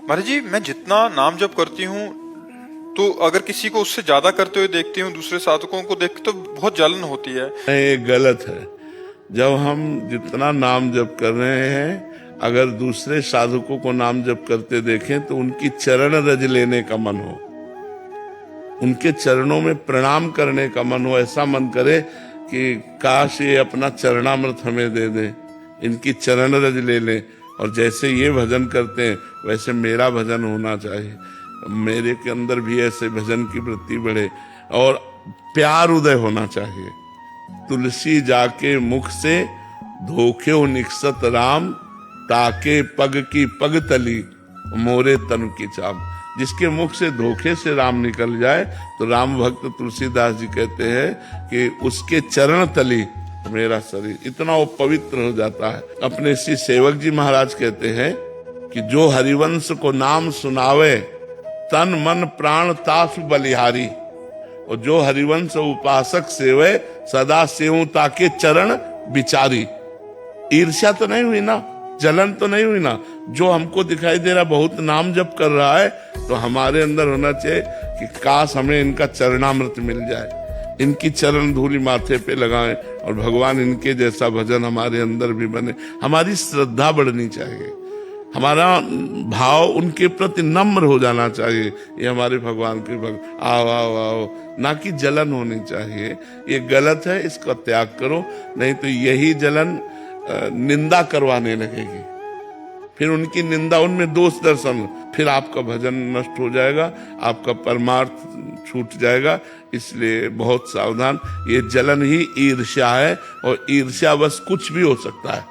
महाराज जी, मैं जितना नाम जप करती हूँ तो अगर किसी को उससे ज्यादा करते हुए देखती हूँ, दूसरे साधकों को देख तो बहुत जलन होती है। ये गलत है। जब हम जितना नाम जप कर रहे हैं, अगर दूसरे साधकों को नाम जप करते देखें तो उनकी चरण रज लेने का मन हो, उनके चरणों में प्रणाम करने का मन हो, ऐसा मन करे कि काश ये अपना चरणामृत हमें दे दे, इनकी चरण रज ले लें। और जैसे ये भजन करते हैं वैसे मेरा भजन होना चाहिए, मेरे के अंदर भी ऐसे भजन की वृत्ति बढ़े और प्यार उदय होना चाहिए। तुलसी जाके मुख से धोखे निकसत राम, ताके पग की पग तली मोरे तन की चाम। जिसके मुख से धोखे से राम निकल जाए तो राम भक्त तुलसीदास जी कहते हैं कि उसके चरण तली मेरा शरीर, इतना वो पवित्र हो जाता है। अपने श्री सेवक जी महाराज कहते हैं कि जो हरिवंश को नाम सुनावे, तन मन प्राण तासु बलिहारी। और जो हरिवंश उपासक सेवे, सदा सेवु ताके चरण विचारी। ईर्ष्या तो नहीं हुई ना, जलन तो नहीं हुई ना। जो हमको दिखाई दे रहा बहुत नाम जप कर रहा है, तो हमारे अंदर होना चाहिए कि काश हमें इनका चरणामृत मिल जाए, इनकी चरण धूलि माथे पे लगाएं और भगवान इनके जैसा भजन हमारे अंदर भी बने। हमारी श्रद्धा बढ़नी चाहिए, हमारा भाव उनके प्रति नम्र हो जाना चाहिए। ये हमारे भगवान के भक्त आओ आओ आओ, ना कि जलन होनी चाहिए। ये गलत है, इसका त्याग करो, नहीं तो यही जलन निंदा करवाने लगेगी, फिर उनकी निंदा, उनमें दोष दर्शन, फिर आपका भजन नष्ट हो जाएगा, आपका परमार्थ छूट जाएगा। इसलिए बहुत सावधान। ये जलन ही ईर्ष्या है और ईर्ष्या बस कुछ भी हो सकता है।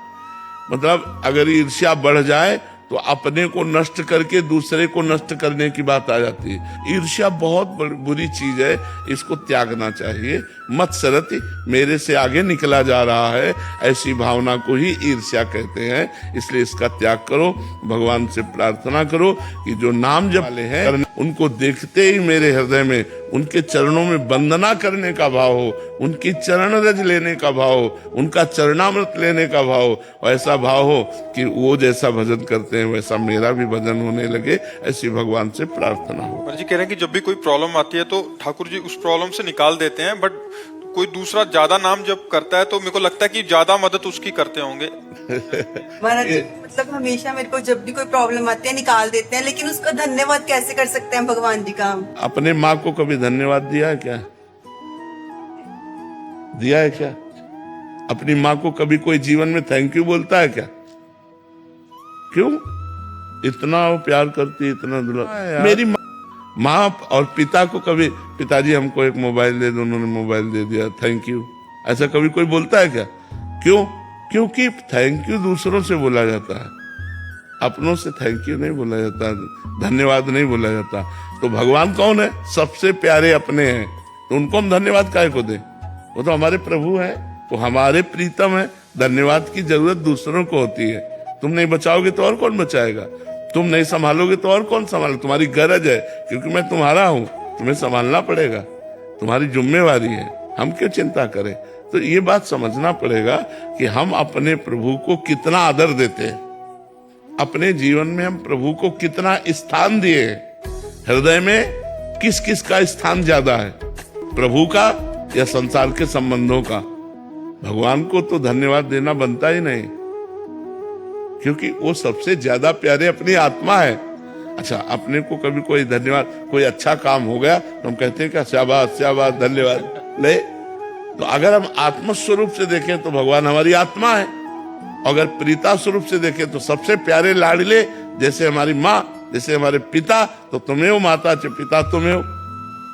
मतलब अगर ईर्ष्या बढ़ जाए तो अपने को नष्ट करके दूसरे को नष्ट करने की बात आ जाती है। ईर्ष्या बहुत बुरी चीज है, इसको त्यागना चाहिए। मत्सरति, मेरे से आगे निकला जा रहा है, ऐसी भावना को ही ईर्ष्या कहते हैं। इसलिए इसका त्याग करो, भगवान से प्रार्थना करो कि जो नाम जप वाले हैं उनको देखते ही मेरे हृदय में उनके चरणों में वंदना करने का भाव हो, उनकी चरण रज लेने का भाव हो, उनका चरणामृत लेने का भाव हो, और ऐसा भाव हो कि वो जैसा भजन करते हैं वैसा मेरा भी भजन होने लगे। ऐसी भगवान से प्रार्थना हो। महाराज जी कह रहे हैं कि जब भी कोई प्रॉब्लम आती है तो ठाकुर जी उस प्रॉब्लम से निकाल देते हैं, बट कोई दूसरा ज्यादा नाम जब करता है तो मेरे को लगता है कि ज्यादा मदद उसकी करते होंगे। महाराज मतलब हमेशा मेरे को जब भी कोई प्रॉब्लम आती है निकाल देते हैं, लेकिन उसका धन्यवाद कैसे कर सकते हैं भगवान जी का? अपने माँ को कभी धन्यवाद दिया है क्या? दिया है क्या? अपनी माँ को कभी कोई जीवन में थैंक यू बोलता है क्या? क्यों? इतना वो प्यार करती है, इतना दुलार। मेरी माँ और पिता को कभी, पिताजी हमको एक मोबाइल दे दो, उन्होंने मोबाइल दे दिया, थैंक यू, ऐसा कभी कोई बोलता है क्या? क्यों? क्योंकि थैंक यू दूसरों से बोला जाता है, अपनों से थैंक यू नहीं बोला जाता, धन्यवाद नहीं बोला जाता। तो भगवान कौन है? सबसे प्यारे अपने हैं, तो उनको हम धन्यवाद काहे को दें? वो तो हमारे प्रभु हैं, तो हमारे प्रीतम है। धन्यवाद की जरूरत दूसरों को होती है। तुम नहीं बचाओगे तो और कौन बचाएगा? तुम नहीं संभालोगे तो और कौन संभाले? तुम्हारी गरज है, क्योंकि मैं तुम्हारा हूं, तुम्हें संभालना पड़ेगा, तुम्हारी जिम्मेवारी है, हम क्यों चिंता करें? तो ये बात समझना पड़ेगा कि हम अपने प्रभु को कितना आदर देते हैं, अपने जीवन में हम प्रभु को कितना स्थान दिए हैं। हृदय में किस किस का स्थान ज्यादा है, प्रभु का या संसार के संबंधों का? भगवान को तो धन्यवाद देना बनता ही नहीं, क्योंकि वो सबसे ज्यादा प्यारे अपनी आत्मा है। अच्छा, अपने को कभी कोई धन्यवाद, कोई अच्छा काम हो गया तो हम कहते हैं क्या शाबाश शाबाश धन्यवाद ले। तो अगर हम आत्म स्वरूप से देखें तो भगवान हमारी आत्मा है, अगर प्रीता स्वरूप से देखें तो सबसे प्यारे लाडले, जैसे हमारी माँ, जैसे हमारे पिता, तो तुम्हें हो माता च पिता तुम्हें हो,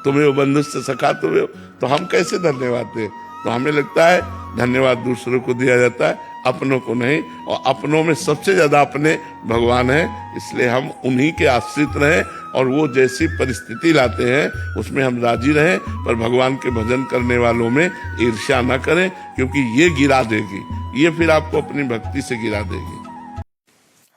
तुम्हें हो बंधु से सखा तुम्हें हो। तो हम कैसे धन्यवाद दें? तो हमें लगता है धन्यवाद दूसरों को दिया जाता है, अपनों को नहीं। और अपनों में सबसे ज्यादा अपने भगवान हैं, इसलिए हम उन्हीं के आश्रित रहें और वो जैसी परिस्थिति लाते हैं उसमें हम राजी रहें। पर भगवान के भजन करने वालों में ईर्ष्या न करें, क्योंकि ये गिरा देगी, ये फिर आपको अपनी भक्ति से गिरा देगी।